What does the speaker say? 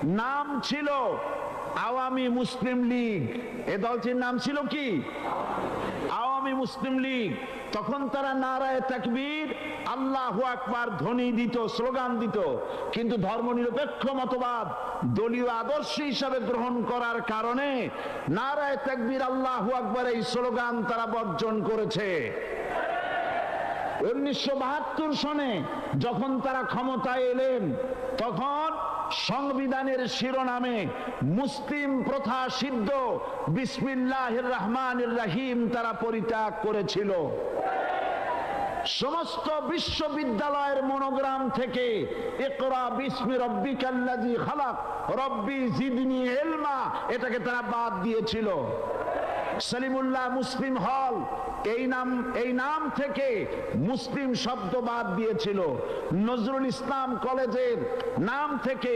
নাম ছিল আওয়ামী মুসলিম লীগ। এ দলটির নাম ছিল কি? আওয়ামী মুসলিম লীগ। তখন তারা নারায়ে তাকবীর, আল্লাহু আকবার ধ্বনি দিত, স্লোগান দিত, কিন্তু ধর্মনিরপেক্ষ মতবাদ দলীয় আদর্শ হিসাবে গ্রহণ করার কারণে নারায়ে তাকবীর, আল্লাহু আকবার এই স্লোগান তারা বর্জন করেছে। 1972 সনে যখন তারা ক্ষমতায় এলেন, তখন সংবিধানের শিরোনামে মুসলিম প্রথা সিদ্ধ বিসমিল্লাহির রহমানির রহিম তারা পরিত্যাগ করেছিল। সমস্ত বিশ্ববিদ্যালয়ের মনোগ্রাম থেকে ইকরা বিসমি রব্বিকাল্লাযী খালাক রব্বি জিদনি ইলমা এটাকে তারা বাদ দিয়েছিল। সলিমুল্লাহ মুসলিম হল এই নাম থেকে মুসলিম শব্দ বাদ দিয়েছিল। নজরুল ইসলাম কলেজের নাম থেকে